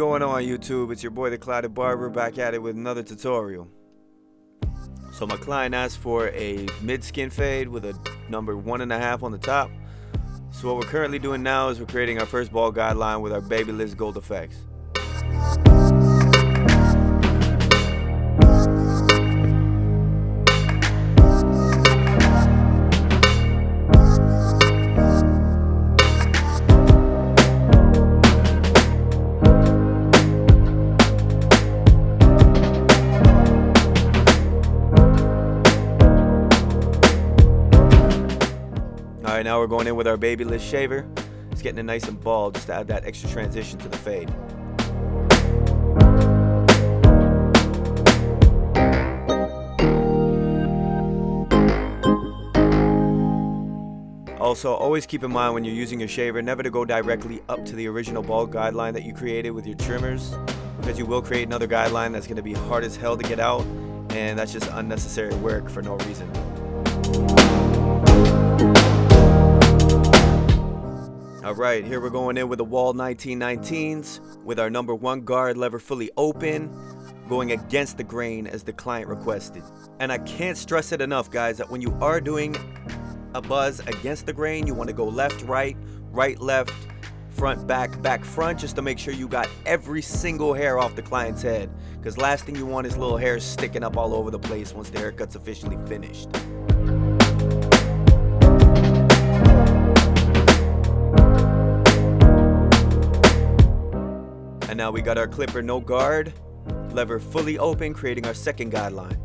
going on, YouTube? It's your boy the Clouded Barber, back at it with another tutorial. So my client asked for a mid-skin fade with a number 1.5 on the top. So what we're currently doing now is we're creating our first bald guideline with our Babyliss Gold Effects. Alright, now we're going in with our Babyliss shaver. It's getting it nice and bald just to add that extra transition to the fade. Also, always keep in mind when you're using your shaver never to go directly up to the original bald guideline that you created with your trimmers, because you will create another guideline that's going to be hard as hell to get out, and that's just unnecessary work for no reason. Alright, here we're going in with the Wall 1919s with our number 1 guard lever fully open, going against the grain as the client requested. And I can't stress it enough, guys, that when you are doing a buzz against the grain, you want to go left, right, right, left, front, back, back, front, just to make sure you got every single hair off the client's head. Because last thing you want is little hairs sticking up all over the place once the haircut's officially finished. And now we got our clipper no guard, lever fully open, creating our second guideline.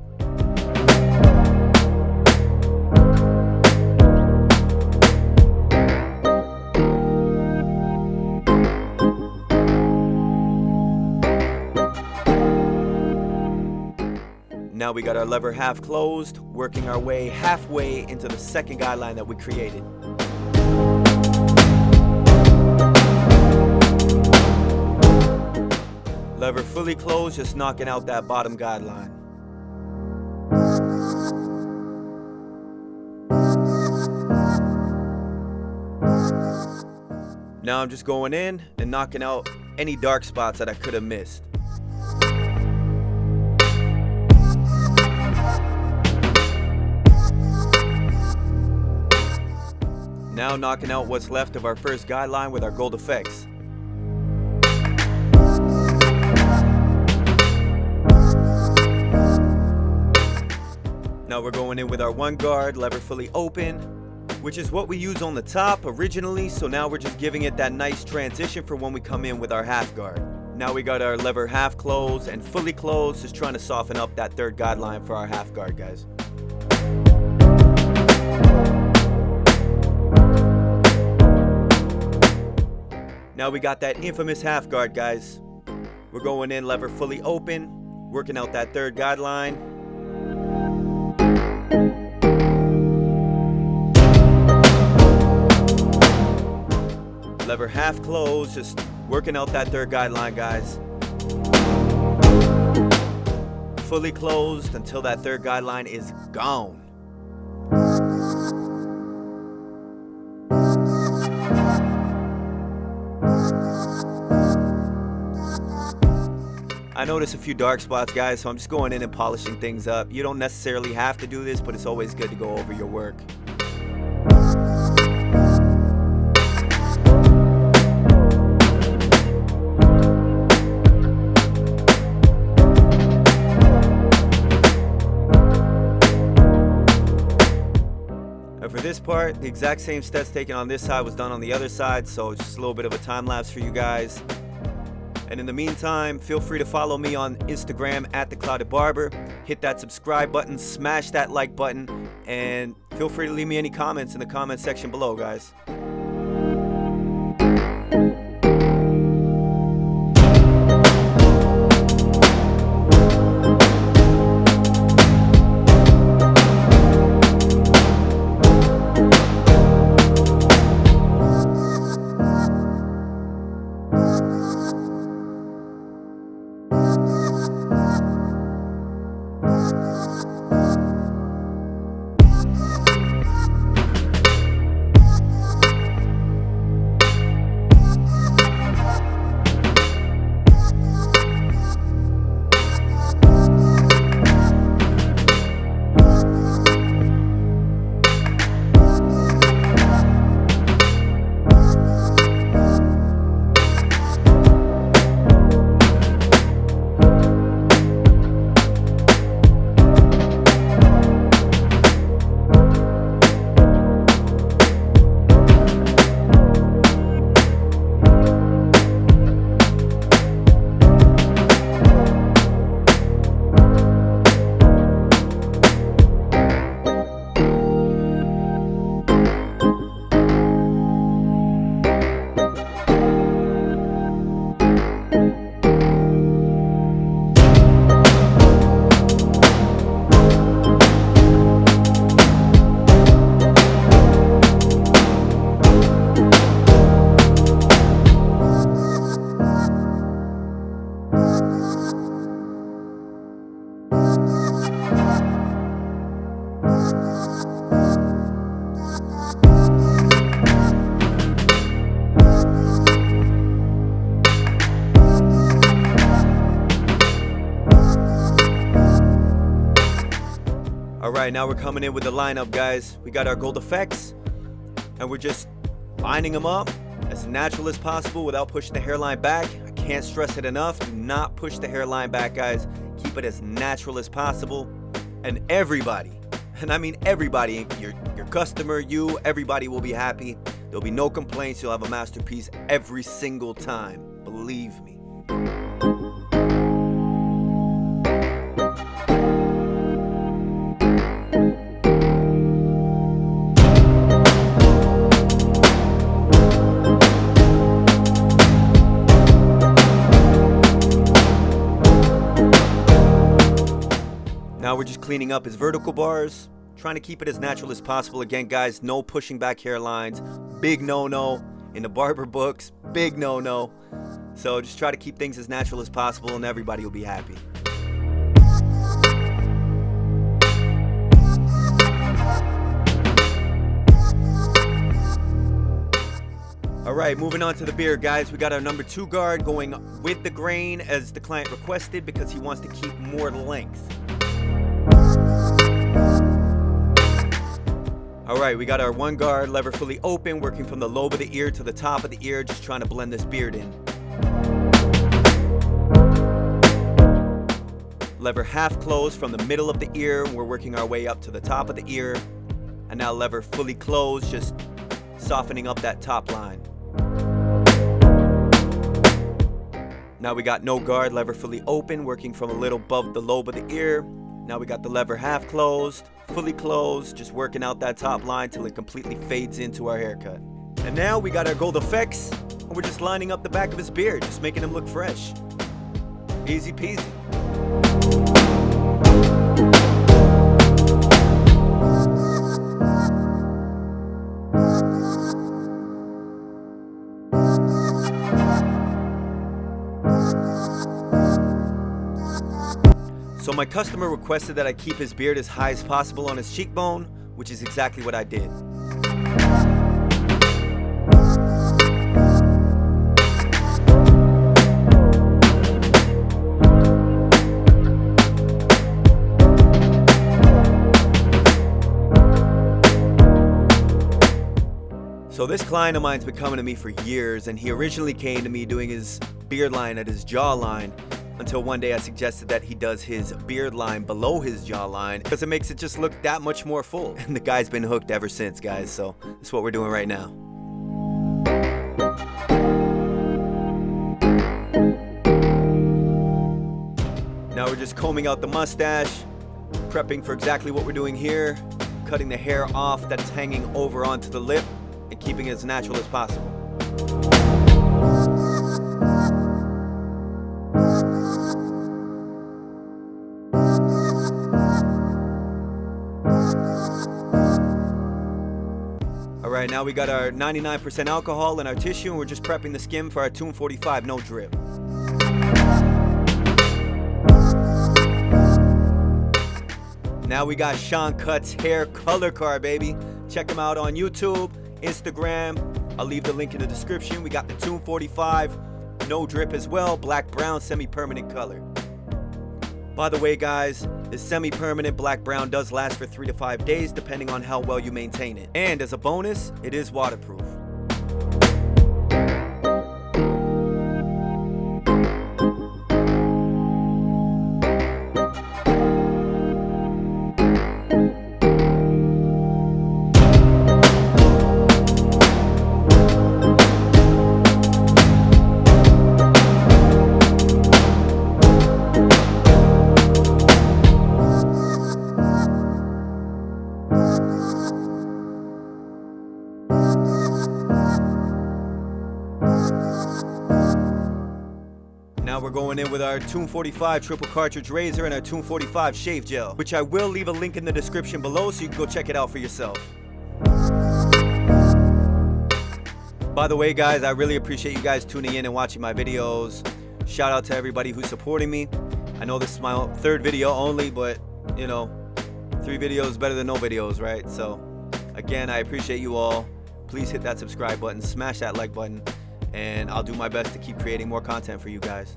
Now we got our lever half closed, working our way halfway into the second guideline that we created. Lever fully closed, just knocking out that bottom guideline. Now I'm just going in and knocking out any dark spots that I could have missed. Now knocking out what's left of our first guideline with our gold effects. Now we're going in with our 1 guard, lever fully open, which is what we used on the top originally, so now we're just giving it that nice transition for when we come in with our half guard. Now we got our lever half closed and fully closed, just trying to soften up that third guideline for our half guard, guys. Now we got that infamous half guard, guys. We're going in lever fully open, working out that third guideline. Lever half closed, just working out that third guideline, guys. Fully closed until that third guideline is gone. I noticed a few dark spots, guys, so I'm just going in and polishing things up. You don't necessarily have to do this, but it's always good to go over your work. And for this part, the exact same steps taken on this side was done on the other side, so just a little bit of a time lapse for you guys. And in the meantime, feel free to follow me on Instagram at The Clouded Barber. Hit that subscribe button, smash that like button, and feel free to leave me any comments in the comment section below, guys. All right, now we're coming in with the lineup, guys. We got our gold effects, and we're just lining them up as natural as possible without pushing the hairline back. I can't stress it enough. Do not push the hairline back, guys. Keep it as natural as possible. And everybody, and I mean everybody, your customer, you, everybody will be happy. There'll be no complaints. You'll have a masterpiece every single time. Believe me. Now we're just cleaning up his vertical bars, trying to keep it as natural as possible. Again, guys, no pushing back hairlines. Big no-no in the barber books. Big no-no. So just try to keep things as natural as possible and everybody will be happy. All right, moving on to the beard, guys. We got our number 2 guard going with the grain as the client requested because he wants to keep more length. Alright, we got our 1 guard, lever fully open, working from the lobe of the ear to the top of the ear, just trying to blend this beard in. Lever half closed from the middle of the ear, we're working our way up to the top of the ear. And now lever fully closed, just softening up that top line. Now we got no guard, lever fully open, working from a little above the lobe of the ear. Now we got the lever half closed, fully closed, just working out that top line till it completely fades into our haircut. And now we got our gold effects, and we're just lining up the back of his beard, just making him look fresh. Easy peasy. So my customer requested that I keep his beard as high as possible on his cheekbone, which is exactly what I did. So this client of mine's been coming to me for years, and he originally came to me doing his beard line at his jawline. Until one day I suggested that he does his beard line below his jawline because it makes it just look that much more full. And the guy's been hooked ever since, guys, so that's what we're doing right now. Now we're just combing out the mustache, prepping for exactly what we're doing here, cutting the hair off that's hanging over onto the lip and keeping it as natural as possible. Alright, now we got our 99% alcohol in our tissue and we're just prepping the skin for our Tune 45 no drip. Now we got Sean Cut's hair color card, baby. Check him out on YouTube, Instagram. I'll leave the link in the description. We got the Tune 45 no drip as well, black brown semi-permanent color. By the way, guys, this semi-permanent black brown does last for 3 to 5 days depending on how well you maintain it. And as a bonus, it is waterproof. Now we're going in with our Tune 45 triple cartridge razor and our Tune 45 shave gel, which I will leave a link in the description below so you can go check it out for yourself. By the way, guys, I really appreciate you guys tuning in and watching my videos. Shout out to everybody who's supporting me. I know this is my 3rd video only, but you know, 3 videos better than no videos, right? So again, I appreciate you all. Please hit that subscribe button, smash that like button, and I'll do my best to keep creating more content for you guys.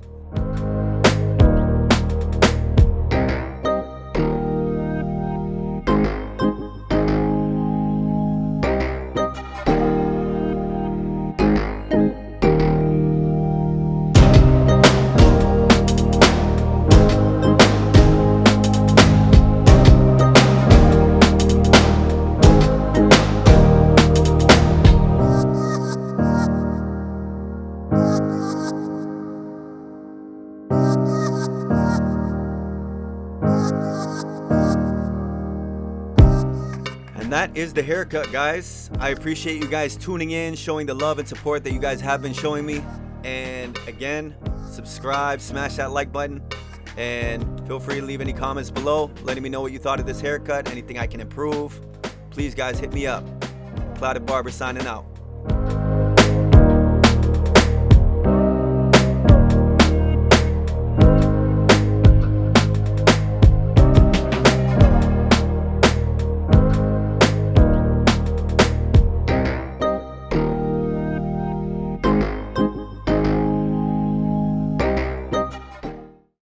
that is the haircut, guys. I appreciate you guys tuning in, showing the love and support that you guys have been showing me. And again, subscribe, smash that like button, and feel free to leave any comments below letting me know what you thought of this haircut, anything I can improve. Please guys, hit me up. Clouded Barber signing out.